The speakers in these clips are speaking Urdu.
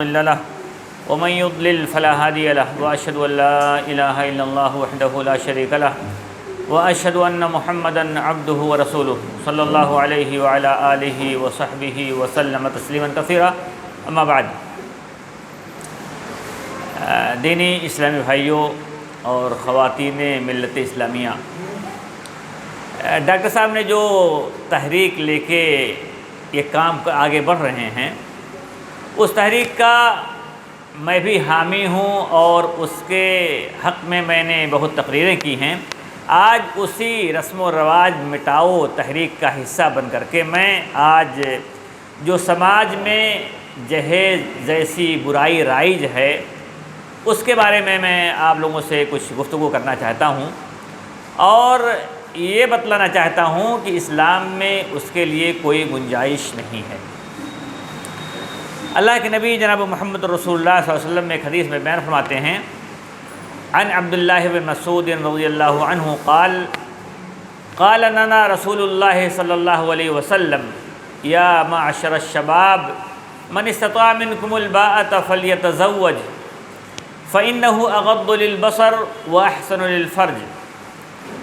مضل له ومن يضلل فلا هادي له واشهد ان لا اله الا الله وحده لا شريك له واشهد ان محمدا عبده ورسوله صلی اللہ علیہ وعلى آلہ وصحبہ وسلم تسلیما کثیرا اما بعد۔ دینی اسلامی بھائیوں اور خواتین ملت اسلامیہ، ڈاکٹر صاحب نے جو تحریک لے کے یہ کام آگے بڑھ رہے ہیں، اس تحریک کا میں بھی حامی ہوں اور اس کے حق میں نے بہت تقریریں کی ہیں۔ آج اسی رسم و رواج مٹاؤ تحریک کا حصہ بن کر کے میں آج جو سماج میں جہیز جیسی برائی رائج ہے اس کے بارے میں آپ لوگوں سے کچھ گفتگو کرنا چاہتا ہوں اور یہ بتلانا چاہتا ہوں کہ اسلام میں اس کے لیے کوئی گنجائش نہیں ہے۔ اللہ کے نبی جناب محمد رسول اللہ صلی اللہ علیہ وسلم میں ایک حدیث میں بیان فرماتے ہیں، عن عبداللہ بن مسعود رضی اللہ عنہ قال قال لنا رسول اللہ صلی اللہ علیہ وسلم یا معشر الشباب من استطاع منکم الباءة فلیتزوج فإنه اغض للبصر واحسن للفرج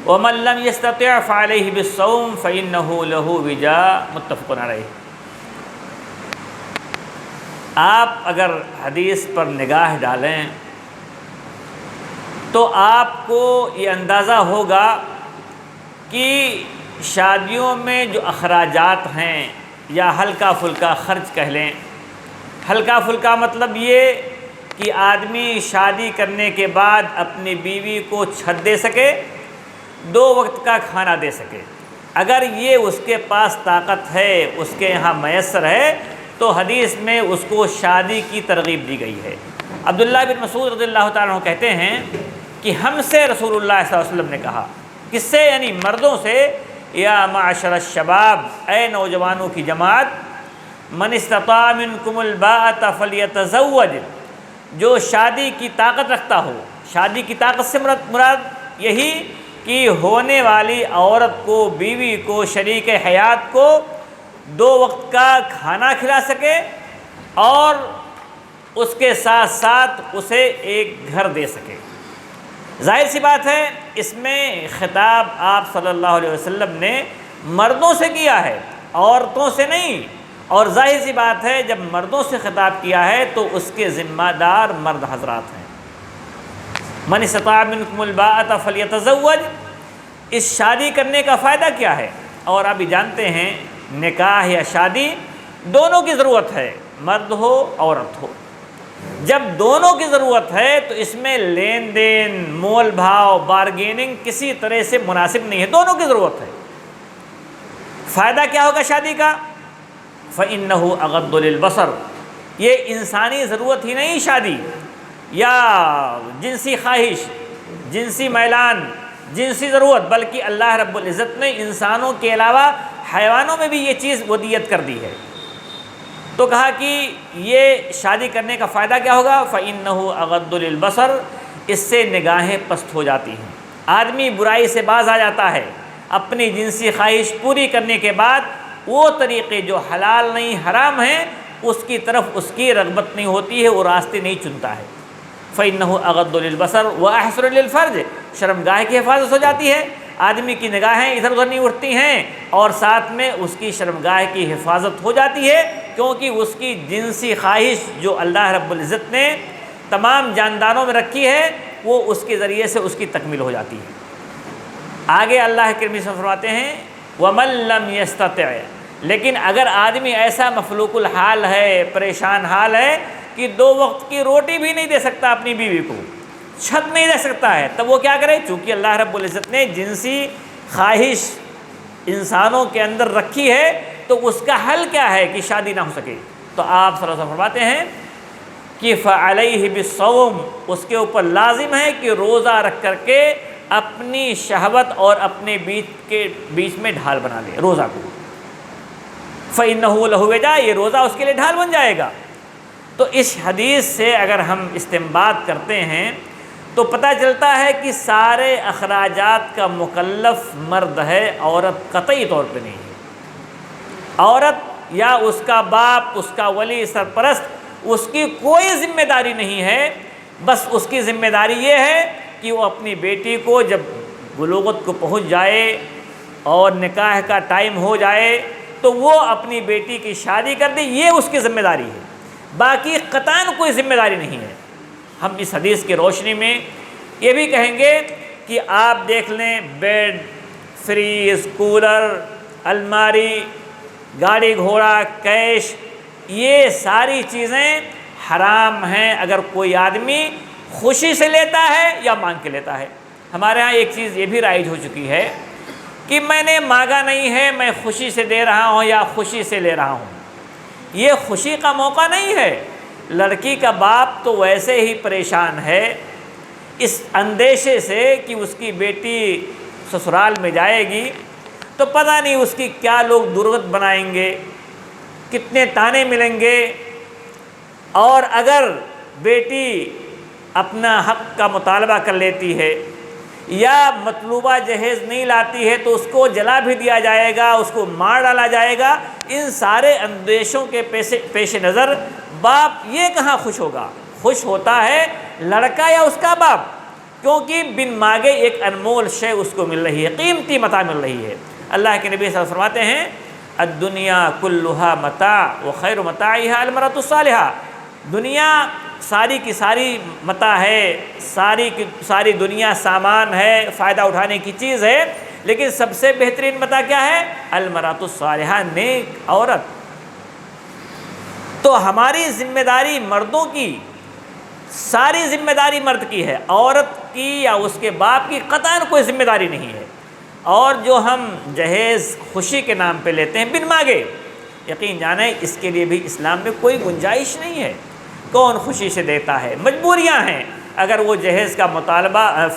ومن لم يستطع فعليه بالصوم فإنه له وجاء، متفق علیہ۔ آپ اگر حدیث پر نگاہ ڈالیں تو آپ کو یہ اندازہ ہوگا کہ شادیوں میں جو اخراجات ہیں یا ہلکا پھلکا خرچ کہہ لیں، ہلکا پھلکا مطلب یہ کہ آدمی شادی کرنے کے بعد اپنی بیوی کو چھت دے سکے، 2 وقت کا کھانا دے سکے، اگر یہ اس کے پاس طاقت ہے، اس کے یہاں میسر ہے تو حدیث میں اس کو شادی کی ترغیب دی گئی ہے۔ عبداللہ بن مسعود رضی اللہ تعالیٰ عنہ کہتے ہیں کہ ہم سے رسول اللہ صلی اللہ علیہ وسلم نے کہا، کس سے؟ یعنی مردوں سے، یا معاشر الشباب، اے نوجوانوں کی جماعت، من استطاع منکم الباءة فلیتزوج، جو شادی کی طاقت رکھتا ہو۔ شادی کی طاقت سے مراد یہی کہ ہونے والی عورت کو، بیوی کو، شریک حیات کو 2 وقت کا کھانا کھلا سکے اور اس کے ساتھ ساتھ اسے ایک گھر دے سکے۔ ظاہر سی بات ہے اس میں خطاب آپ صلی اللہ علیہ وسلم نے مردوں سے کیا ہے، عورتوں سے نہیں، اور ظاہر سی بات ہے جب مردوں سے خطاب کیا ہے تو اس کے ذمہ دار مرد حضرات ہیں۔ من استطاع منکم الباءة فلیتزوج، اس شادی کرنے کا فائدہ کیا ہے؟ اور آپ بھی جانتے ہیں نکاح یا شادی دونوں کی ضرورت ہے، مرد ہو عورت ہو۔ جب دونوں کی ضرورت ہے تو اس میں لین دین، مول بھاؤ، بارگیننگ کسی طرح سے مناسب نہیں ہے، دونوں کی ضرورت ہے۔ فائدہ کیا ہوگا شادی کا؟ فَإِنَّهُ أَغَضُّ لِلْبَصَرِ، یہ انسانی ضرورت ہی نہیں شادی، یا جنسی خواہش، جنسی میلان، جنسی ضرورت، بلکہ اللہ رب العزت نے انسانوں کے علاوہ حیوانوں میں بھی یہ چیز ودیت کر دی ہے۔ تو کہا کہ یہ شادی کرنے کا فائدہ کیا ہوگا؟ فَإِنَّهُ أَغَضُّ لِلْبَصَرِ، اس سے نگاہیں پست ہو جاتی ہیں، آدمی برائی سے باز آ جاتا ہے، اپنی جنسی خواہش پوری کرنے کے بعد وہ طریقے جو حلال نہیں حرام ہیں اس کی طرف اس کی رغبت نہیں ہوتی ہے، وہ راستے نہیں چنتا ہے۔ فَإِنَّهُ أَغَضُّ لِلْبَصَرِ وَأَحْسَنُ لِلْفَرْجِ، شرمگاہ کی حفاظت ہو جاتی ہے، آدمی کی نگاہیں ادھر ادھر نہیں اٹھتی ہیں، اور ساتھ میں اس کی شرمگاہ کی حفاظت ہو جاتی ہے، کیونکہ اس کی جنسی خواہش جو اللہ رب العزت نے تمام جانداروں میں رکھی ہے وہ اس کے ذریعے سے اس کی تکمیل ہو جاتی ہے۔ آگے اللہ کے نبی فرماتے ہیں وَمَن لَّمْ يَسْتَطِعْ، لیکن اگر آدمی ایسا مفلوق الحال ہے، پریشان حال ہے کہ 2 وقت کی روٹی بھی نہیں دے سکتا اپنی بیوی کو، چھت نہیں دے سکتا ہے، تب وہ کیا کرے؟ چونکہ اللہ رب العزت نے جنسی خواہش انسانوں کے اندر رکھی ہے تو اس کا حل کیا ہے کہ شادی نہ ہو سکے؟ تو آپ صلی اللہ علیہ وسلم فرماتے ہیں کہ فَعَلَيْهِ بِالصَّوْمِ، اس کے اوپر لازم ہے کہ روزہ رکھ کر کے اپنی شہوت اور اپنے بیچ میں ڈھال بنا لے روزہ کو۔ فَإِنَّهُ لَهُ وِجَاء، یہ روزہ اس کے لیے ڈھال بن جائے گا۔ تو اس حدیث سے اگر ہم استنباط کرتے ہیں تو پتہ چلتا ہے کہ سارے اخراجات کا مکلف مرد ہے، عورت قطعی طور پہ نہیں ہے۔ عورت یا اس کا باپ، اس کا ولی سرپرست اس کی کوئی ذمہ داری نہیں ہے، بس اس کی ذمہ داری یہ ہے کہ وہ اپنی بیٹی کو جب بلوغت کو پہنچ جائے اور نکاح کا ٹائم ہو جائے تو وہ اپنی بیٹی کی شادی کر دے، یہ اس کی ذمہ داری ہے، باقی قطعاً کوئی ذمہ داری نہیں ہے۔ ہم اس حدیث کی روشنی میں یہ بھی کہیں گے کہ آپ دیکھ لیں، بیڈ، فریج، کولر، الماری، گاڑی گھوڑا، کیش، یہ ساری چیزیں حرام ہیں اگر کوئی آدمی خوشی سے لیتا ہے یا مانگ کے لیتا ہے۔ ہمارے ہاں ایک چیز یہ بھی رائج ہو چکی ہے کہ میں نے مانگا نہیں ہے، میں خوشی سے دے رہا ہوں یا خوشی سے لے رہا ہوں۔ یہ خوشی کا موقع نہیں ہے۔ لڑکی کا باپ تو ویسے ہی پریشان ہے اس اندیشے سے کہ اس کی بیٹی سسرال میں جائے گی تو پتہ نہیں اس کی کیا لوگ درگت بنائیں گے، کتنے تانے ملیں گے، اور اگر بیٹی اپنا حق کا مطالبہ کر لیتی ہے یا مطلوبہ جہیز نہیں لاتی ہے تو اس کو جلا بھی دیا جائے گا، اس کو مار ڈالا جائے گا۔ ان سارے اندیشوں کے پیش نظر باپ یہ کہاں خوش ہوگا؟ خوش ہوتا ہے لڑکا یا اس کا باپ، کیونکہ بن مانگے ایک انمول شے اس کو مل رہی ہے، قیمتی متاع مل رہی ہے۔ اللہ کے نبی صلی اللہ علیہ وسلم فرماتے ہیں الدنیا کلھا متاع وخیر متاعها المرأة الصالحہ، دنیا ساری کی ساری متاع ہے، ساری کی ساری دنیا سامان ہے، فائدہ اٹھانے کی چیز ہے، لیکن سب سے بہترین متاع کیا ہے؟ المرأة الصالحہ، نیک عورت۔ تو ہماری ذمہ داری مردوں کی، ساری ذمہ داری مرد کی ہے، عورت کی یا اس کے باپ کی قطعاً کوئی ذمہ داری نہیں ہے۔ اور جو ہم جہیز خوشی کے نام پہ لیتے ہیں بن مانگے، یقین جانیں اس کے لیے بھی اسلام میں کوئی گنجائش نہیں ہے۔ کون خوشی سے دیتا ہے؟ مجبوریاں ہیں۔ اگر وہ جہیز کا مطالبہ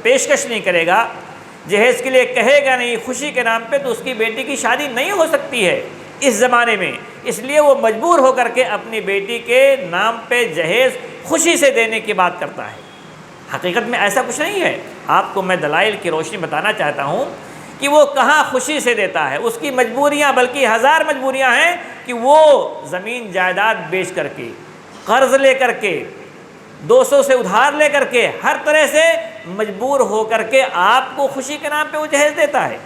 پیشکش نہیں کرے گا، جہیز کے لیے کہے گا نہیں خوشی کے نام پہ، تو اس کی بیٹی کی شادی نہیں ہو سکتی ہے اس زمانے میں۔ اس لیے وہ مجبور ہو کر کے اپنی بیٹی کے نام پہ جہیز خوشی سے دینے کی بات کرتا ہے۔ حقیقت میں ایسا کچھ نہیں ہے۔ آپ کو میں دلائل کی روشنی بتانا چاہتا ہوں کہ وہ کہاں خوشی سے دیتا ہے۔ اس کی مجبوریاں، بلکہ ہزار مجبوریاں ہیں کہ وہ زمین جائیداد بیچ کر کے، قرض لے کر کے، دوستوں سے ادھار لے کر کے، ہر طرح سے مجبور ہو کر کے آپ کو خوشی کے نام پہ وہ جہیز دیتا ہے۔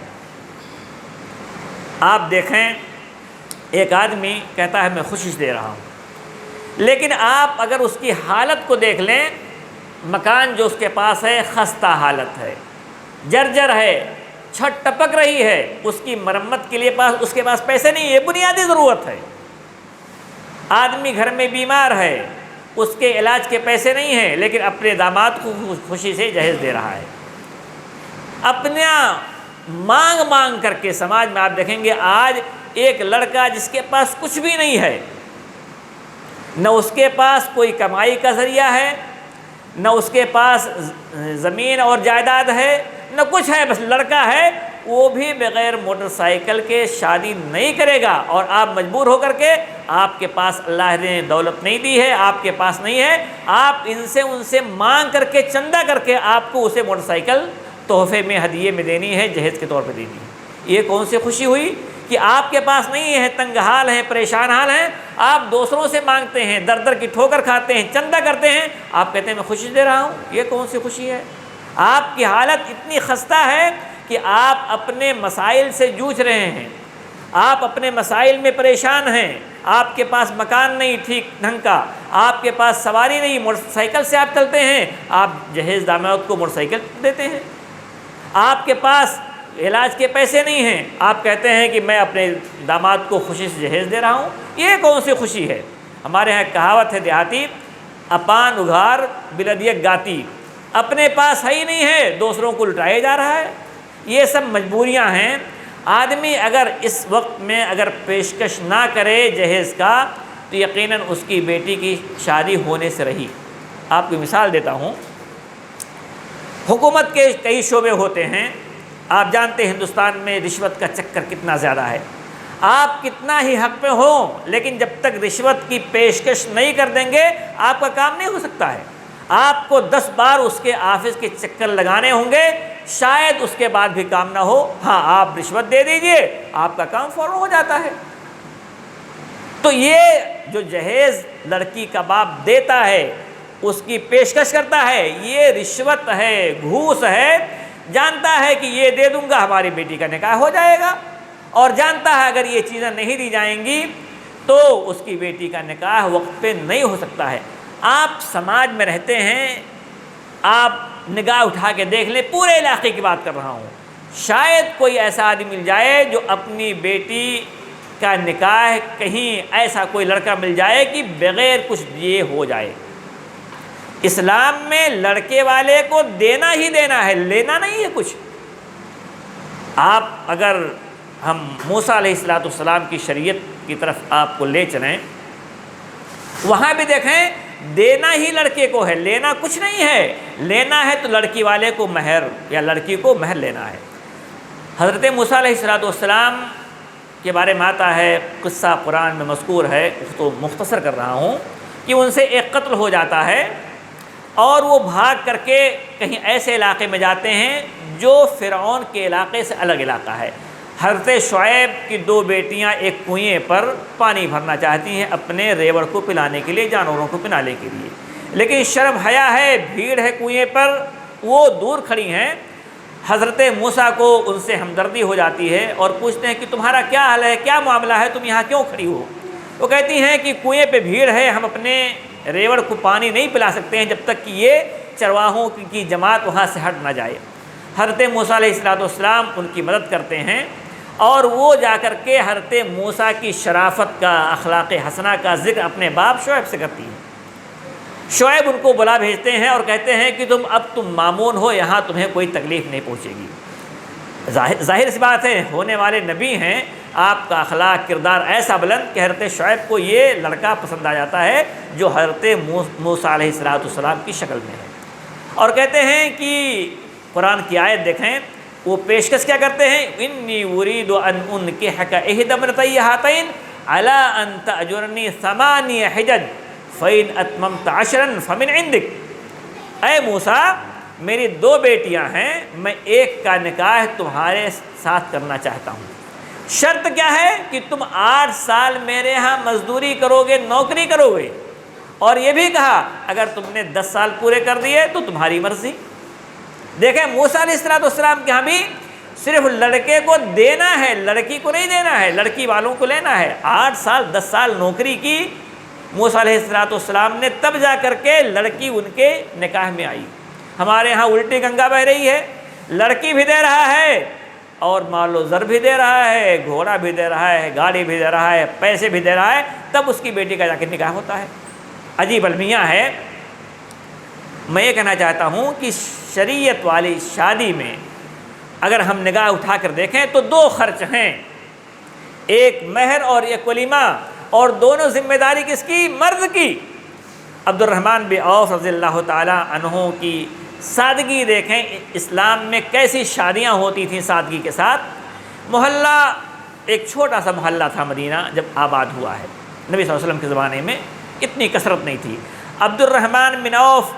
آپ دیکھیں ایک آدمی کہتا ہے میں خوشی سے دے رہا ہوں، لیکن آپ اگر اس کی حالت کو دیکھ لیں، مکان جو اس کے پاس ہے خستہ حالت ہے، جرجر ہے، چھت ٹپک رہی ہے، اس کی مرمت کے لیے اس کے پاس پیسے نہیں، یہ بنیادی ضرورت ہے۔ آدمی گھر میں بیمار ہے، اس کے علاج کے پیسے نہیں ہیں، لیکن اپنے داماد کو خوشی سے جہیز دے رہا ہے۔ اپنا مانگ مانگ کر کے سماج میں آپ دیکھیں گے آج ایک لڑکا جس کے پاس کچھ بھی نہیں ہے، نہ اس کے پاس کوئی کمائی کا ذریعہ ہے، نہ اس کے پاس زمین اور جائیداد ہے، نہ کچھ ہے، بس لڑکا ہے، وہ بھی بغیر موٹر سائیکل کے شادی نہیں کرے گا، اور آپ مجبور ہو کر کے، آپ کے پاس اللہ نے دولت نہیں دی ہے، آپ کے پاس نہیں ہے، آپ ان سے مانگ کر کے، چندہ کر کے آپ کو اسے موٹر سائیکل تحفے میں، ہدیے میں دینی ہے، جہیز کے طور پہ دینی ہے۔ یہ کون سی خوشی ہوئی کہ آپ کے پاس نہیں ہے، تنگ حال ہیں، پریشان حال ہیں، آپ دوسروں سے مانگتے ہیں، در در کی ٹھوکر کھاتے ہیں، چندہ کرتے ہیں، آپ کہتے ہیں میں خوشی دے رہا ہوں۔ یہ کون سی خوشی ہے؟ آپ کی حالت اتنی خستہ ہے کہ آپ اپنے مسائل سے جوجھ رہے ہیں، آپ اپنے مسائل میں پریشان ہیں، آپ کے پاس مکان نہیں ٹھیک ڈھنگ کا، آپ کے پاس سواری نہیں، موٹر سائیکل سے آپ چلتے ہیں، آپ جہیز داماد کو موٹر سائیکل دیتے ہیں، آپ کے پاس علاج کے پیسے نہیں ہیں، آپ کہتے ہیں کہ میں اپنے داماد کو خوشی سے جہیز دے رہا ہوں۔ یہ کون سی خوشی ہے؟ ہمارے یہاں کہاوت ہے دیہاتی، اپان اگھار بلدیک گاتی، اپنے پاس ہے ہی نہیں ہے، دوسروں کو لٹائے جا رہا ہے۔ یہ سب مجبوریاں ہیں۔ آدمی اگر اس وقت میں اگر پیشکش نہ کرے جہیز کا تو یقیناً اس کی بیٹی کی شادی ہونے سے رہی۔ آپ کو مثال دیتا ہوں، حکومت کے کئی شعبے ہوتے ہیں، آپ جانتے ہیں ہندوستان میں رشوت کا چکر کتنا زیادہ ہے۔ آپ کتنا ہی حق پہ ہوں، لیکن جب تک رشوت کی پیشکش نہیں کر دیں گے آپ کا کام نہیں ہو سکتا ہے۔ آپ کو 10 بار اس کے آفس کے چکر لگانے ہوں گے، شاید اس کے بعد بھی کام نہ ہو۔ ہاں، آپ رشوت دے دیجئے، آپ کا کام فوراً ہو جاتا ہے۔ تو یہ جو جہیز لڑکی کا باپ دیتا ہے، اس کی پیشکش کرتا ہے، یہ رشوت ہے، گھوس ہے، جانتا ہے کہ یہ دے دوں گا ہماری بیٹی کا نکاح ہو جائے گا، اور جانتا ہے اگر یہ چیزیں نہیں دی جائیں گی تو اس کی بیٹی کا نکاح وقت پہ نہیں ہو سکتا ہے۔ آپ سماج میں رہتے ہیں، آپ نگاہ اٹھا کے دیکھ لیں، پورے علاقے کی بات کر رہا ہوں، شاید کوئی ایسا آدمی مل جائے جو اپنی بیٹی کا نکاح کہیں ایسا کوئی لڑکا مل جائے کہ بغیر کچھ دیے ہو جائے۔ اسلام میں لڑکے والے کو دینا ہی دینا ہے، لینا نہیں ہے کچھ۔ آپ اگر ہم موسیٰ علیہ السلام کی شریعت کی طرف آپ کو لے چلیں، وہاں بھی دیکھیں دینا ہی لڑکے کو ہے، لینا کچھ نہیں ہے۔ لینا ہے تو لڑکی والے کو مہر یا لڑکی کو مہر لینا ہے۔ حضرت موسیٰ علیہ السلام کے بارے میں آتا ہے، قصہ قرآن میں مذکور ہے، اس کو مختصر کر رہا ہوں، کہ ان سے ایک قتل ہو جاتا ہے اور وہ بھاگ کر کے کہیں ایسے علاقے میں جاتے ہیں جو فرعون کے علاقے سے الگ علاقہ ہے۔ حضرت شعیب کی 2 بیٹیاں ایک کنویں پر پانی بھرنا چاہتی ہیں اپنے ریوڑ کو پلانے کے لیے، جانوروں کو پلانے کے لیے، لیکن شرم حیا ہے، بھیڑ ہے کنویں پر، وہ دور کھڑی ہیں۔ حضرت موسیٰ کو ان سے ہمدردی ہو جاتی ہے اور پوچھتے ہیں کہ تمہارا کیا حال ہے، کیا معاملہ ہے، تم یہاں کیوں کھڑی ہو؟ وہ کہتی ہیں کہ کنویں پہ بھیڑ ہے، ہم اپنے ریوڑ کو پانی نہیں پلا سکتے ہیں جب تک کہ یہ چرواہوں کی جماعت وہاں سے ہٹ نہ جائے۔ حضرت موسیٰ علیہ السلام ان کی مدد کرتے ہیں اور وہ جا کر کے حضرت موسیٰ کی شرافت کا، اخلاق حسنہ کا ذکر اپنے باپ شعیب سے کرتی ہیں۔ شعیب ان کو بلا بھیجتے ہیں اور کہتے ہیں کہ تم مامون ہو، یہاں تمہیں کوئی تکلیف نہیں پہنچے گی۔ ظاہر سی بات ہے، ہونے والے نبی ہیں، آپ کا اخلاق کردار ایسا بلند کہ حضرت شعیب کو یہ لڑکا پسند آ جاتا ہے جو حضرت موسیٰ علیہ السلام کی شکل میں ہے۔ اور کہتے ہیں کہ قرآن کی آیت دیکھیں، وہ پیشکش کیا کرتے ہیں، انی ارید ان انکحک احدی ابنتی ہاتین علی ان تأجرنی 8 حجج فإن اتممت 10 فمن عندک۔ اے موسیٰ، میری 2 بیٹیاں ہیں، میں ایک کا نکاح تمہارے ساتھ کرنا چاہتا ہوں، شرط کیا ہے کہ تم 8 سال میرے ہاں مزدوری کرو گے، نوکری کرو گے، اور یہ بھی کہا اگر تم نے 10 سال پورے کر دیے تو تمہاری مرضی۔ دیکھیں موسیٰ علیہ السلام کے ہاں بھی صرف لڑکے کو دینا ہے، لڑکی کو نہیں دینا ہے، لڑکی والوں کو لینا ہے۔ 8 سال 10 سال نوکری کی موسیٰ علیہ السلام نے، تب جا کر کے لڑکی ان کے نکاح میں آئی۔ ہمارے ہاں الٹی گنگا بہہ رہی ہے، لڑکی بھی دے رہا ہے اور مال و زر بھی دے رہا ہے، گھوڑا بھی دے رہا ہے، گاڑی بھی دے رہا ہے، پیسے بھی دے رہا ہے، تب اس کی بیٹی کا جا کے نکاح ہوتا ہے۔ عجیب المیاں ہے۔ میں یہ کہنا چاہتا ہوں کہ شریعت والی شادی میں اگر ہم نگاہ اٹھا کر دیکھیں تو 2 خرچ ہیں، ایک مہر اور ایک ولیمہ، اور دونوں ذمہ داری کس کی؟ مرد کی۔ عبد الرحمن بن عوف رضی اللہ تعالی عنہ کی سادگی دیکھیں، اسلام میں کیسی شادیاں ہوتی تھیں سادگی کے ساتھ۔ محلہ، ایک چھوٹا سا محلہ تھا مدینہ جب آباد ہوا ہے، نبی صلی اللہ علیہ وسلم کے زمانے میں اتنی کثرت نہیں تھی۔ عبد الرحمن بن عوف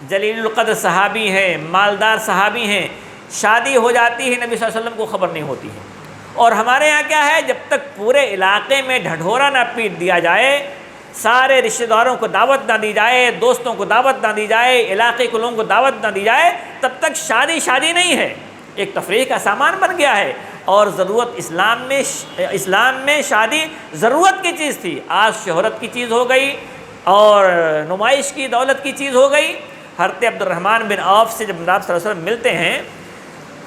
جلیل القدر صحابی ہیں، مالدار صحابی ہیں، شادی ہو جاتی ہے، نبی صلی اللہ علیہ وسلم کو خبر نہیں ہوتی ہے۔ اور ہمارے یہاں کیا ہے، جب تک پورے علاقے میں ڈھڈورا نہ پیٹ دیا جائے، سارے رشتہ داروں کو دعوت نہ دی جائے، دوستوں کو دعوت نہ دی جائے، علاقے کے لوگوں کو دعوت نہ دی جائے، تب تک شادی نہیں ہے، ایک تفریح کا سامان بن گیا ہے۔ اور ضرورت اسلام میں شادی ضرورت کی چیز تھی، آج شہرت کی چیز ہو گئی اور نمائش کی، دولت کی چیز ہو گئی۔ حضرت عبد الرحمن بن عوف سے جب آپ صلی اللہ علیہ وسلم ملتے ہیں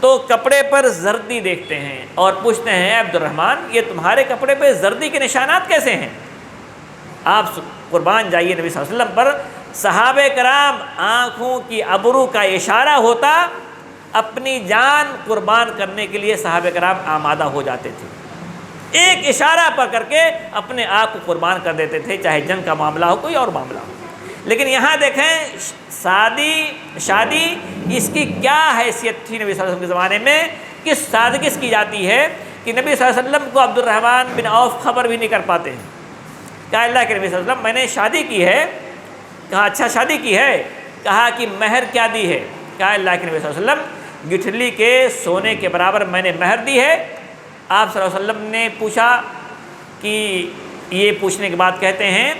تو کپڑے پر زردی دیکھتے ہیں اور پوچھتے ہیں، عبد الرحمن، یہ تمہارے کپڑے پہ زردی کے نشانات کیسے ہیں؟ آپ قربان جائیے نبی صلی اللہ علیہ وسلم پر۔ صحابہ کرام آنکھوں کی ابرو کا اشارہ ہوتا، اپنی جان قربان کرنے کے لیے صحابہ کرام آمادہ ہو جاتے تھے، ایک اشارہ پر کر کے اپنے آپ کو قربان کر دیتے تھے، چاہے جنگ کا معاملہ ہو، کوئی اور معاملہ ہو۔ لیکن یہاں دیکھیں شادی اس کی کیا حیثیت تھی نبی صلی اللہ علیہ وسلم کے زمانے میں، کس سادگی کی جاتی ہے کہ نبی صلی اللہ علیہ وسلم کو عبد الرحمن بن عوف خبر بھی نہیں کر پاتے ہیں۔ کہا اللہ کے نبی صلی اللہ علیہ وسلم، میں نے شادی کی ہے۔ کہا اچھا شادی کی ہے؟ کہا کہ مہر کیا دی ہے؟ کہا اللہ کے نبی صلی اللہ علیہ وسلم، گٹھلی کے سونے کے برابر میں نے مہر دی ہے۔ آپ صلی اللہ علیہ وسلم نے پوچھا کہ یہ پوچھنے کے بعد کہتے ہیں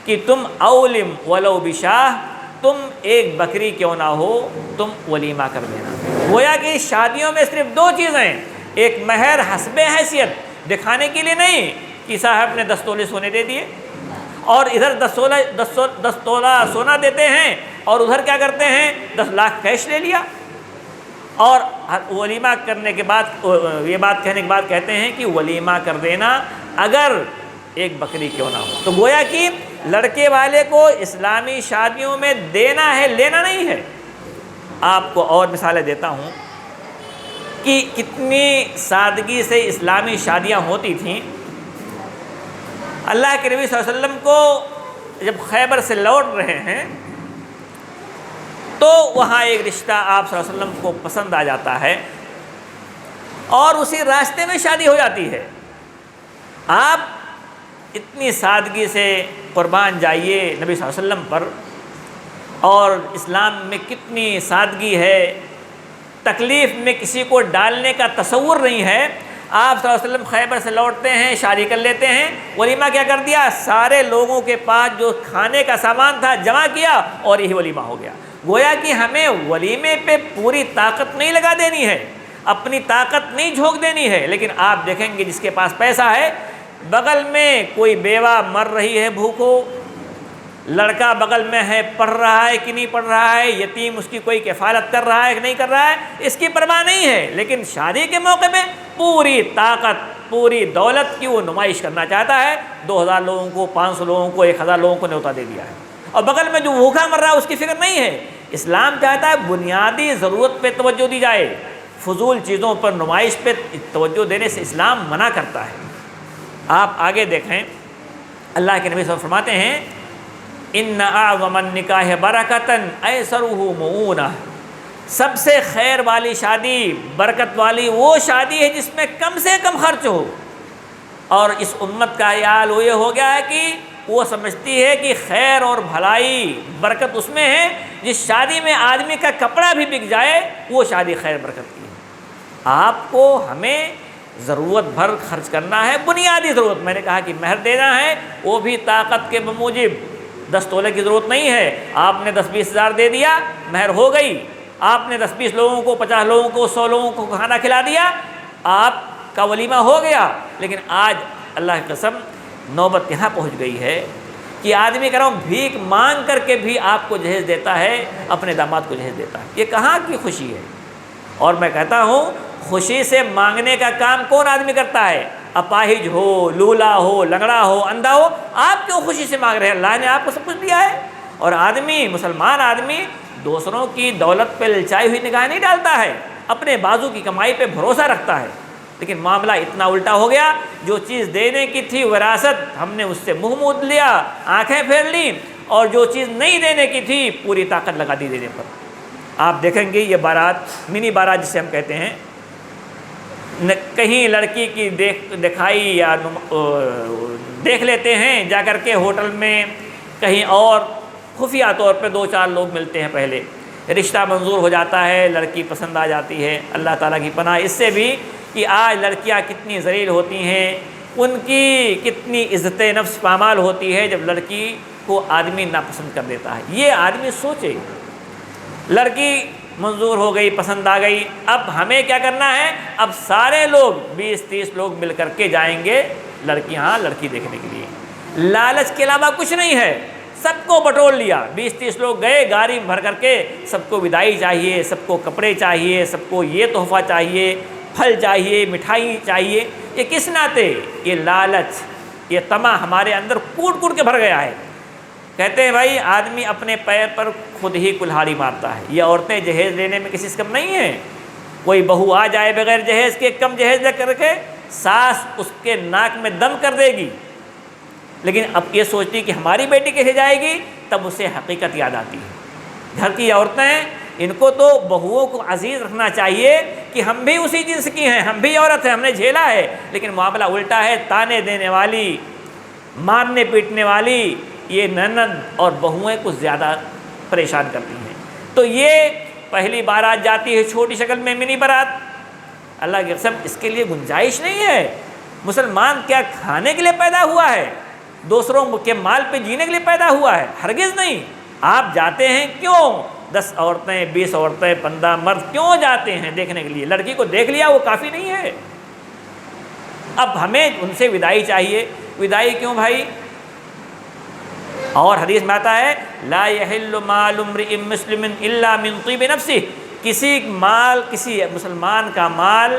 کہ تم اولم ولو بشاہ، تم ایک بکری کیوں نہ ہو تم ولیمہ کر دینا۔ گویا کہ شادیوں میں صرف دو چیزیں ہیں، ایک مہر حسب حیثیت دکھانے کے لیے نہیں کہ صاحب نے 10 تولے سونے دے دیے، اور ادھر 10 تولہ سونا دیتے ہیں اور ادھر کیا کرتے ہیں 10 لاکھ کیش لے لیا، اور ولیمہ کرنے کے بعد یہ بات کہنے کے بعد کہتے ہیں کہ ولیمہ کر دینا اگر ایک بکری کیوں نہ ہو۔ تو گویا کہ لڑکے والے کو اسلامی شادیوں میں دینا ہے، لینا نہیں ہے۔ آپ کو اور مثالیں دیتا ہوں کہ کتنی سادگی سے اسلامی شادیاں ہوتی تھیں۔ اللہ کے نبی صلی اللہ علیہ وسلم کو جب خیبر سے لوٹ رہے ہیں تو وہاں ایک رشتہ آپ صلی اللہ علیہ وسلم کو پسند آ جاتا ہے اور اسی راستے میں شادی ہو جاتی ہے۔ آپ اتنی سادگی سے قربان جائیے نبی صلی اللہ علیہ وسلم پر، اور اسلام میں کتنی سادگی ہے، تکلیف میں کسی کو ڈالنے کا تصور نہیں ہے۔ آپ صلی اللہ علیہ وسلم خیبر سے لوٹتے ہیں، شادی کر لیتے ہیں، ولیمہ کیا کر دیا، سارے لوگوں کے پاس جو کھانے کا سامان تھا جمع کیا اور یہی ولیمہ ہو گیا۔ گویا کہ ہمیں ولیمے پہ پوری طاقت نہیں لگا دینی ہے، اپنی طاقت نہیں جھونک دینی ہے، لیکن آپ دیکھیں گے جس کے پاس پیسہ ہے، بغل میں کوئی بیوہ مر رہی ہے بھوکو، لڑکا بغل میں ہے پڑھ رہا ہے کہ نہیں پڑھ رہا ہے، یتیم اس کی کوئی کفالت کر رہا ہے کہ نہیں کر رہا ہے، اس کی پرواہ نہیں ہے، لیکن شادی کے موقع پہ پوری طاقت پوری دولت کی وہ نمائش کرنا چاہتا ہے۔ 2000 لوگوں کو، 500 لوگوں کو، 1000 لوگوں کو نیوتا دے دیا ہے، اور بغل میں جو بھوکا مر رہا ہے اس کی فکر نہیں ہے۔ اسلام چاہتا ہے بنیادی ضرورت پہ توجہ دی جائے، فضول چیزوں پر نمائش پہ توجہ دینے سے اسلام منع کرتا ہے۔ آپ آگے دیکھیں، اللہ کے نبی صلی اللہ علیہ وسلم فرماتے ہیں ان اعظم النکاح برکتاً ایسرہ مؤونہ، سب سے خیر والی شادی، برکت والی وہ شادی ہے جس میں کم سے کم خرچ ہو۔ اور اس امت کا حال یہ ہو گیا ہے کہ وہ سمجھتی ہے کہ خیر اور بھلائی برکت اس میں ہے جس شادی میں آدمی کا کپڑا بھی بک جائے وہ شادی خیر برکت کی ہے۔ آپ کو ہمیں ضرورت بھر خرچ کرنا ہے، بنیادی ضرورت، میں نے کہا کہ مہر دینا ہے وہ بھی طاقت کے بموجب، 10 تولے کی ضرورت نہیں ہے، آپ نے 10-20 ہزار دے دیا مہر ہو گئی، آپ نے 10-20 لوگوں کو، 50 لوگوں کو، 100 لوگوں کو کھانا کھلا دیا، آپ کا ولیمہ ہو گیا۔ لیکن آج اللہ کی قسم نوبت یہاں پہنچ گئی ہے کہ آدمی کہہ رہا ہوں بھیک مانگ کر کے بھی آپ کو جہیز دیتا ہے، اپنے داماد کو جہیز دیتا ہے۔ یہ کہاں کی خوشی ہے؟ اور میں کہتا ہوں خوشی سے مانگنے کا کام کون آدمی کرتا ہے؟ اپاہج ہو، لولا ہو، لنگڑا ہو، اندھا ہو، آپ کیوں خوشی سے مانگ رہے ہیں؟ اللہ نے آپ کو سب کچھ دیا ہے۔ اور آدمی، مسلمان آدمی دوسروں کی دولت پہ للچائی ہوئی نگاہ نہیں ڈالتا ہے، اپنے بازو کی کمائی پہ بھروسہ رکھتا ہے۔ لیکن معاملہ اتنا الٹا ہو گیا، جو چیز دینے کی تھی وراثت ہم نے اس سے منہ موڑ لیا، آنکھیں پھیر لیں، اور جو چیز نہیں دینے کی تھی پوری طاقت لگا دی دینے پر۔ آپ دیکھیں گے یہ بارات، منی بارات جسے ہم کہتے ہیں، کہیں لڑکی کی دکھائی یا دیکھ لیتے ہیں جا کر کے ہوٹل میں، کہیں اور خفیہ طور پہ 2-4 لوگ ملتے ہیں، پہلے رشتہ منظور ہو جاتا ہے، لڑکی پسند آ جاتی ہے۔ اللہ تعالیٰ کی پناہ اس سے بھی کہ آج لڑکیاں کتنی ذلیل ہوتی ہیں، ان کی کتنی عزت نفس پامال ہوتی ہے جب لڑکی کو آدمی ناپسند کر دیتا ہے۔ یہ آدمی سوچے، لڑکی منظور ہو گئی، پسند آ گئی، اب ہمیں کیا کرنا ہے؟ اب سارے لوگ 20-30 لوگ مل کر کے جائیں گے لڑکی دیکھنے کے لیے۔ لالچ کے علاوہ کچھ نہیں ہے، سب کو بٹور لیا، 20-30 لوگ گئے گاڑی بھر کر کے، سب کو ودائی چاہیے، سب کو کپڑے چاہیے، سب کو یہ تحفہ چاہیے، پھل چاہیے، مٹھائی چاہیے۔ یہ کس ناطے؟ یہ لالچ، یہ طمع ہمارے اندر کوٹ کوٹ کے بھر گیا ہے۔ کہتے ہیں بھائی آدمی اپنے پیر پر خود ہی کلہاڑی مارتا ہے۔ یہ عورتیں جہیز لینے میں کسی سے کم نہیں ہیں، کوئی بہو آ جائے بغیر جہیز کے، کم جہیز لے کر کے، ساس اس کے ناک میں دم کر دے گی، لیکن اب یہ سوچتی کہ ہماری بیٹی کیسے جائے گی، تب اسے حقیقت یاد آتی ہے۔ گھر کی عورتیں، ان کو تو بہوؤں کو عزیز رکھنا چاہیے کہ ہم بھی اسی جنس کی ہیں، ہم بھی عورت ہیں، ہم نے جھیلا ہے، لیکن معاملہ الٹا ہے، تانے دینے والی، مارنے پیٹنے والی یہ نند اور بہوئیں کچھ زیادہ پریشان کرتی ہیں۔ تو یہ پہلی بارات جاتی ہے چھوٹی شکل میں، منی بارات، اللہ کی قسم اس کے لیے گنجائش نہیں ہے۔ مسلمان کیا کھانے کے لیے پیدا ہوا ہے؟ دوسروں کے مال پہ جینے کے لیے پیدا ہوا ہے؟ ہرگز نہیں۔ آپ جاتے ہیں کیوں؟ 10 عورتیں، 20 عورتیں، 15 مرد کیوں جاتے ہیں دیکھنے کے لیے؟ لڑکی کو دیکھ لیا وہ کافی نہیں ہے۔ اب ہمیں ان سے وداعی چاہیے۔ وداعی کیوں بھائی؟ اور حدیث میں آتا ہے لا یحل مال امرئ مسلم الا من طیب نفسہ، کسی مسلمان کا مال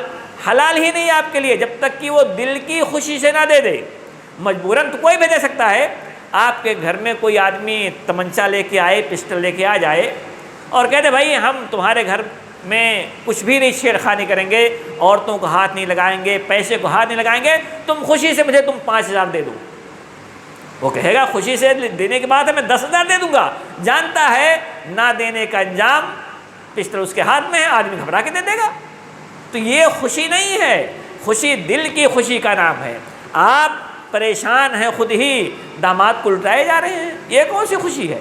حلال ہی نہیں آپ کے لیے جب تک کہ وہ دل کی خوشی سے نہ دے دے۔ مجبوراً تو کوئی بھی دے سکتا ہے۔ آپ کے گھر میں کوئی آدمی تمنچا لے کے آئے، پسٹل لے کے آ جائے اور کہتے بھائی ہم تمہارے گھر میں کچھ بھی نہیں چھیڑ خانی کریں گے، عورتوں کو ہاتھ نہیں لگائیں گے، پیسے کو ہاتھ نہیں لگائیں گے، تم خوشی سے مجھے 5,000 دے دو۔ وہ کہے گا خوشی سے دینے کے بعد میں 10,000 دے دوں گا، جانتا ہے نہ دینے کا انجام پسٹل اس کے ہاتھ میں ہے، آدمی گھبرا کے دے دے گا۔ تو یہ خوشی نہیں ہے، خوشی دل کی خوشی کا نام ہے۔ آپ پریشان ہیں خود ہی، داماد کو لٹائے جا رہے ہیں، یہ کون سی خوشی ہے؟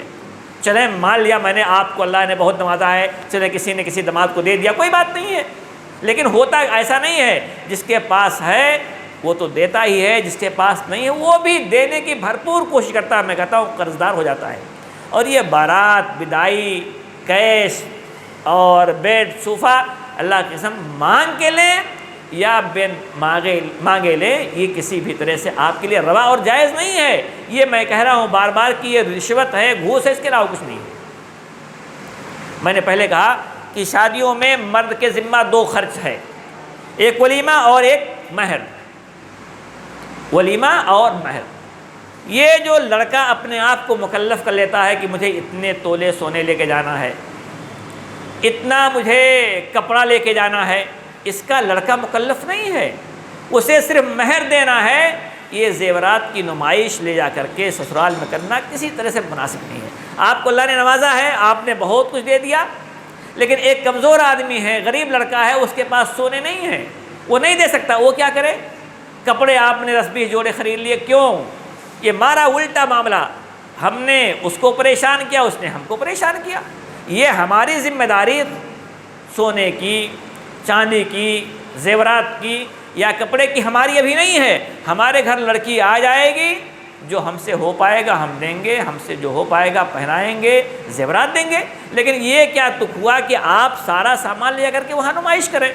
چلیں مان لیا میں نے آپ کو اللہ نے بہت نوازا ہے، چلیں کسی نے کسی داماد کو دے دیا، کوئی بات نہیں ہے، لیکن ہوتا ایسا نہیں ہے۔ جس کے پاس ہے وہ تو دیتا ہی ہے، جس کے پاس نہیں ہے وہ بھی دینے کی بھرپور کوشش کرتا ہے، میں کہتا ہوں قرض دار ہو جاتا ہے۔ اور یہ بارات، بدائی، کیش اور بیڈ، صوفہ، اللہ کی قسم مانگ کے لیں یا بن مانگے لیں، یہ کسی بھی طرح سے آپ کے لیے روا اور جائز نہیں ہے۔ یہ میں کہہ رہا ہوں بار بار کہ یہ رشوت ہے، گھوس ہے، اس کے علاوہ کچھ نہیں ہے۔ میں نے پہلے کہا کہ شادیوں میں مرد کے ذمہ 2 خرچ ہے، ایک ولیمہ اور ایک مہر۔ ولیمہ اور مہر، یہ جو لڑکا اپنے آپ کو مکلف کر لیتا ہے کہ مجھے اتنے تولے سونے لے کے جانا ہے، اتنا مجھے کپڑا لے کے جانا ہے، اس کا لڑکا مکلف نہیں ہے، اسے صرف مہر دینا ہے۔ یہ زیورات کی نمائش لے جا کر کے سسرال میں کرنا کسی طرح سے مناسب نہیں ہے۔ آپ کو اللہ نے نوازا ہے، آپ نے بہت کچھ دے دیا، لیکن ایک کمزور آدمی ہے، غریب لڑکا ہے، اس کے پاس سونے نہیں ہے، وہ نہیں دے سکتا، وہ کیا کرے؟ کپڑے آپ نے 10-20 جوڑے خرید لیے، کیوں؟ یہ مارا الٹا معاملہ، ہم نے اس کو پریشان کیا، اس نے ہم کو پریشان کیا۔ یہ ہماری ذمہ داری سونے کی، چاندی کی، زیورات کی یا کپڑے کی ہماری ابھی نہیں ہے۔ ہمارے گھر لڑکی آ جائے گی، جو ہم سے ہو پائے گا ہم دیں گے، ہم سے جو ہو پائے گا پہنائیں گے، زیورات دیں گے۔ لیکن یہ کیا تک ہوا کہ آپ سارا سامان لے کر کے وہاں نمائش کریں؟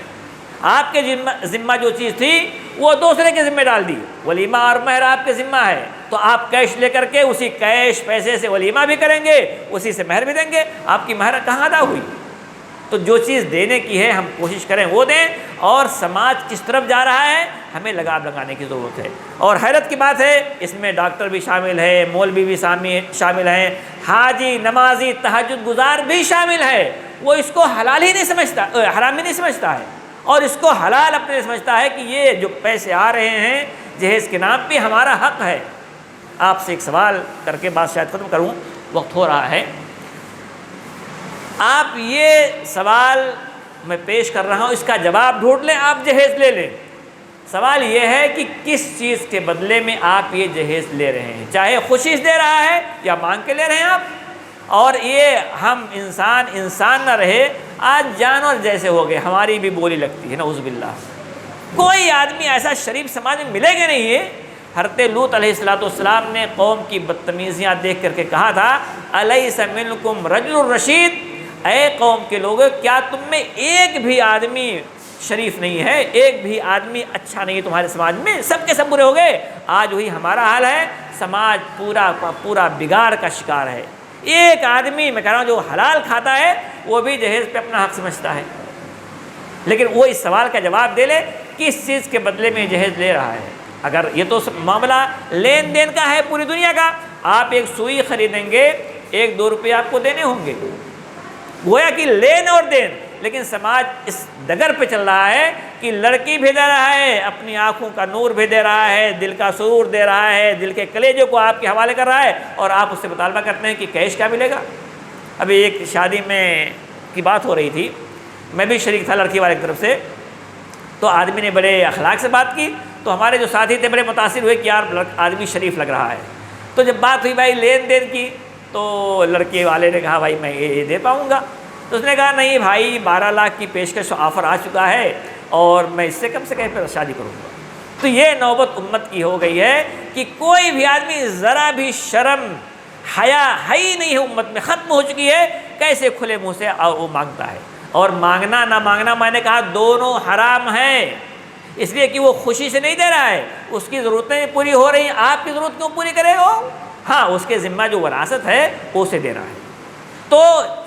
آپ کے ذمہ جو چیز تھی وہ دوسرے کے ذمہ ڈال دی۔ ولیمہ اور مہر آپ کے ذمہ ہے، تو آپ کیش لے کر کے اسی کیش پیسے سے ولیمہ بھی کریں گے، اسی سے مہر بھی دیں گے۔ آپ کی مہر کہاں ادا ہوئی؟ تو جو چیز دینے کی ہے ہم کوشش کریں وہ دیں، اور سماج کس طرف جا رہا ہے ہمیں لگام لگانے کی ضرورت ہے۔ اور حیرت کی بات ہے اس میں ڈاکٹر بھی شامل ہے، مولوی بھی شامل ہیں، حاجی، نمازی، تہجد گزار بھی شامل ہے۔ وہ اس کو حلال ہی نہیں سمجھتا، حرام ہی نہیں سمجھتا ہے، اور اس کو حلال اپنے سمجھتا ہے کہ یہ جو پیسے آ رہے ہیں جہیز کے نام پہ ہمارا حق ہے۔ آپ سے ایک سوال کر کے بات شاید ختم کروں، وقت ہو رہا ہے۔ آپ یہ سوال میں پیش کر رہا ہوں، اس کا جواب ڈھونڈ لیں، آپ جہیز لے لیں۔ سوال یہ ہے کہ کس چیز کے بدلے میں آپ یہ جہیز لے رہے ہیں؟ چاہے خوشی سے دے رہا ہے یا مانگ کے لے رہے ہیں آپ؟ اور یہ ہم انسان نہ رہے، آج جانور جیسے ہو گئے، ہماری بھی بولی لگتی ہے نعوذ باللہ۔ کوئی آدمی ایسا شریف سماج میں ملے گا نہیں ہے۔ حضرت لوط علیہ السلام نے قوم کی بدتمیزیاں دیکھ کر کے کہا تھا الیس منکم رجل رشید، اے قوم کے لوگوں کیا تم میں ایک بھی آدمی شریف نہیں ہے، ایک بھی آدمی اچھا نہیں ہے تمہارے سماج میں، سب کے سب برے ہو گئے۔ آج وہی ہمارا حال ہے، سماج پورا کا پورا بگاڑ کا شکار ہے۔ ایک آدمی میں کہہ رہا ہوں جو حلال کھاتا ہے وہ بھی جہیز پہ اپنا حق سمجھتا ہے، لیکن وہ اس سوال کا جواب دے لے کس چیز کے بدلے میں جہیز لے رہا ہے۔ اگر یہ تو معاملہ لین دین کا ہے پوری دنیا کا، آپ ایک سوئی خریدیں گے 1-2 روپے آپ کو دینے ہوں گے، گویا کہ لین اور دین۔ لیکن سماج اس ڈگر پہ چل رہا ہے کہ لڑکی بھی دے رہا ہے، اپنی آنکھوں کا نور بھی دے رہا ہے، دل کا سرور دے رہا ہے، دل کے کلیجوں کو آپ کے حوالے کر رہا ہے، اور آپ اس سے مطالبہ کرتے ہیں کہ کیش کیا ملے گا۔ ابھی ایک شادی میں کی بات ہو رہی تھی، میں بھی شریک تھا لڑکی والے کی طرف سے، تو آدمی نے بڑے اخلاق سے بات کی، تو ہمارے جو ساتھی تھے بڑے متاثر ہوئے کہ یار آدمی شریف لگ رہا ہے۔ تو جب بات ہوئی بھائی لین دین کی، تو لڑکے والے نے کہا بھائی میں یہ دے پاؤں گا، تو اس نے کہا نہیں بھائی 12 لاکھ کی پیشکش آفر آ چکا ہے، اور میں اس سے کم سے کم پھر شادی کروں گا۔ تو یہ نوبت امت کی ہو گئی ہے کہ کوئی بھی آدمی ذرا بھی شرم حیا ہے ہی نہیں ہے، امت میں ختم ہو چکی ہے۔ کیسے کھلے منہ سے وہ مانگتا ہے، اور مانگنا نہ مانگنا میں نے کہا دونوں حرام ہیں، اس لیے کہ وہ خوشی سے نہیں دے رہا ہے، اس کی ضرورتیں پوری ہو رہی ہیں، آپ کی ضرورت کیوں پوری کرے گا؟ ہاں، اس کے ذمہ جو وراثت ہے وہ اسے دے رہا ہے۔ تو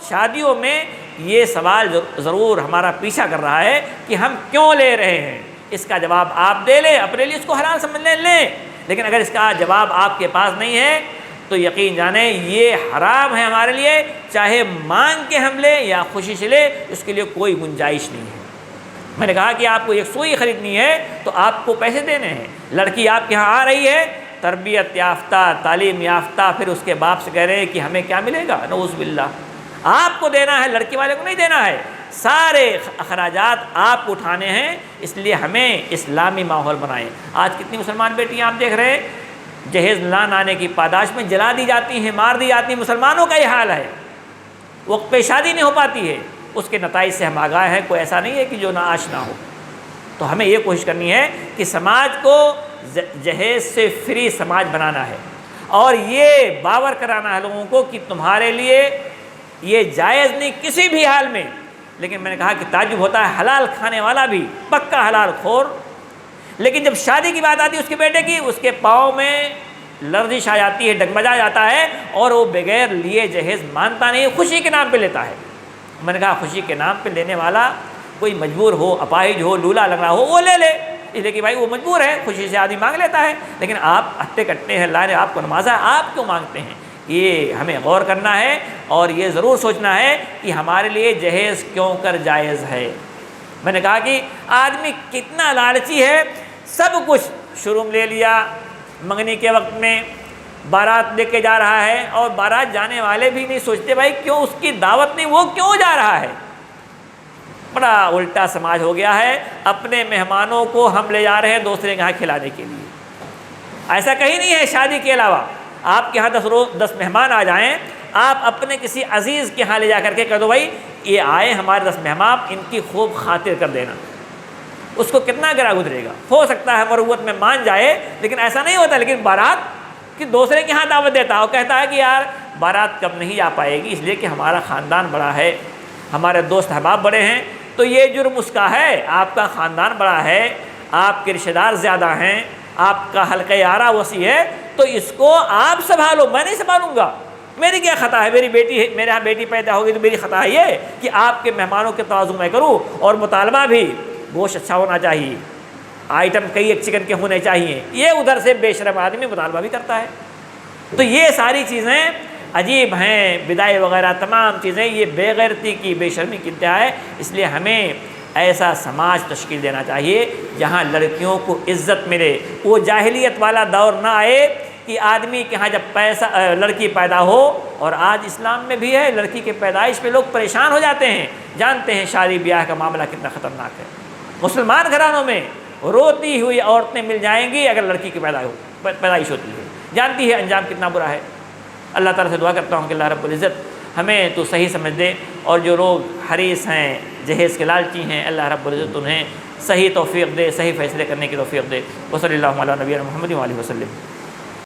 شادیوں میں یہ سوال ضرور ہمارا پیچھا کر رہا ہے کہ ہم کیوں لے رہے ہیں، اس کا جواب آپ دے لیں، اپنے لیے اس کو حلال سمجھ لیں، لیکن اگر اس کا جواب آپ کے پاس نہیں ہے تو یقین جانیں یہ حرام ہے ہمارے لیے، چاہے مانگ کے ہم لیں یا خوشی سے لیں، اس کے لیے کوئی گنجائش نہیں ہے۔ میں نے کہا کہ آپ کو ایک سوئی خریدنی ہے تو آپ کو پیسے دینے ہیں، لڑکی آپ کے یہاں آ رہی ہے تربیت یافتہ، تعلیم یافتہ، پھر اس کے باپ سے کہہ رہے ہیں کہ ہمیں کیا ملے گا، نعوذ باللہ، آپ کو دینا ہے، لڑکی والے کو نہیں دینا ہے، سارے اخراجات آپ کو اٹھانے ہیں، اس لیے ہمیں اسلامی ماحول بنائیں۔ آج کتنی مسلمان بیٹیاں آپ دیکھ رہے ہیں جہیز لان آنے کی پاداش میں جلا دی جاتی ہیں، مار دی جاتی ہیں، مسلمانوں کا یہ حال ہے، وقت پہ شادی نہیں ہو پاتی ہے، اس کے نتائج سے ہم آگاہ ہیں، کوئی ایسا نہیں ہے کہ جو نہ آشنا ہو۔ تو ہمیں یہ کوشش کرنی ہے کہ سماج کو جہیز سے فری سماج بنانا ہے، اور یہ باور کرانا ہے لوگوں کو کہ تمہارے لیے یہ جائز نہیں کسی بھی حال میں۔ لیکن میں نے کہا کہ تعجب ہوتا ہے حلال کھانے والا بھی پکا حلال خور، لیکن جب شادی کی بات آتی ہے اس کے بیٹے کی، اس کے پاؤں میں لرزش آ جاتی ہے، ڈگمگا جاتا ہے، اور وہ بغیر لیے جہیز مانتا نہیں، خوشی کے نام پہ لیتا ہے۔ میں نے کہا خوشی کے نام پہ لینے والا کوئی مجبور ہو، اپاہج ہو، لولا لنگڑا ہو، وہ لے لے، اس لیے کہ بھائی وہ مجبور ہے، خوشی سے آدمی مانگ لیتا ہے، لیکن آپ ہٹے کٹے ہیں، اللہ نے آپ کو نوازا ہے، آپ کیوں مانگتے ہیں؟ یہ ہمیں غور کرنا ہے، اور یہ ضرور سوچنا ہے کہ ہمارے لیے جہیز کیوں کر جائز ہے۔ میں نے کہا کہ آدمی کتنا لالچی ہے، سب کچھ شروع میں لے لیا، منگنی کے وقت میں بارات لے کے جا رہا ہے، اور بارات جانے والے بھی نہیں سوچتے بھائی کیوں اس کی دعوت نہیں، وہ کیوں جا رہا ہے۔ بڑا الٹا سماج ہو گیا ہے، اپنے مہمانوں کو ہم لے جا رہے ہیں دوسرے کے یہاں کھلانے کے لیے۔ ایسا کہیں نہیں ہے شادی کے علاوہ، آپ کے یہاں 10 مہمان آ جائیں، آپ اپنے کسی عزیز کے یہاں لے جا کر کے کہہ دو بھائی یہ آئے ہمارے 10 مہمان، ان کی خوب خاطر کر دینا، اس کو کتنا گرا گزرے گا۔ ہو سکتا ہے مروت میں مان جائے، لیکن ایسا نہیں ہوتا۔ لیکن بارات کہ دوسرے کے یہاں دعوت دیتا ہے، اور کہتا ہے کہ یار بارات کب نہیں آ پائے گی، اس لیے کہ ہمارا خاندان بڑا ہے، ہمارے دوست احباب بڑے ہیں۔ تو یہ جرم اس کا ہے، آپ کا خاندان بڑا ہے، آپ کے رشتہ دار زیادہ ہیں، آپ کا حلقہ آرا وسیع ہے، تو اس کو آپ سنبھالو، میں نہیں سنبھالوں گا۔ میری کیا خطا ہے، میری بیٹی ہے، میرے یہاں بیٹی پیدا ہوگی تو میری خطا ہے یہ کہ آپ کے مہمانوں کے تواضع میں کروں، اور مطالبہ بھی گوشت اچھا ہونا چاہیے، آئٹم کئی ایک چکن کے ہونے چاہیے، یہ ادھر سے بے شرم آدمی مطالبہ بھی کرتا ہے۔ تو یہ ساری چیزیں عجیب ہیں، بدائی وغیرہ تمام چیزیں یہ بے غیرتی کی، بے شرمی کی انتہا ہے۔ اس لیے ہمیں ایسا سماج تشکیل دینا چاہیے جہاں لڑکیوں کو عزت ملے، وہ جاہلیت والا دور نہ آئے کہ آدمی کے ہاں جب لڑکی پیدا ہو، اور آج اسلام میں بھی ہے، لڑکی کے پیدائش پہ لوگ پریشان ہو جاتے ہیں، جانتے ہیں شادی بیاہ کا معاملہ کتنا خطرناک ہے۔ مسلمان گھرانوں میں روتی ہوئی عورتیں مل جائیں گی اگر لڑکی کی پیدائش ہوتی ہے، جانتی ہے انجام کتنا برا ہے۔ اللہ تعالیٰ سے دعا کرتا ہوں کہ اللہ رب العزت ہمیں تو صحیح سمجھ دے، اور جو لوگ حریص ہیں، جہیز کے لالچی ہیں، اللہ رب العزت انہیں صحیح توفیق دے، صحیح فیصلے کرنے کی توفیق دے۔ وصلی اللہ علیہ نبینا محمد وآلہ وسلم۔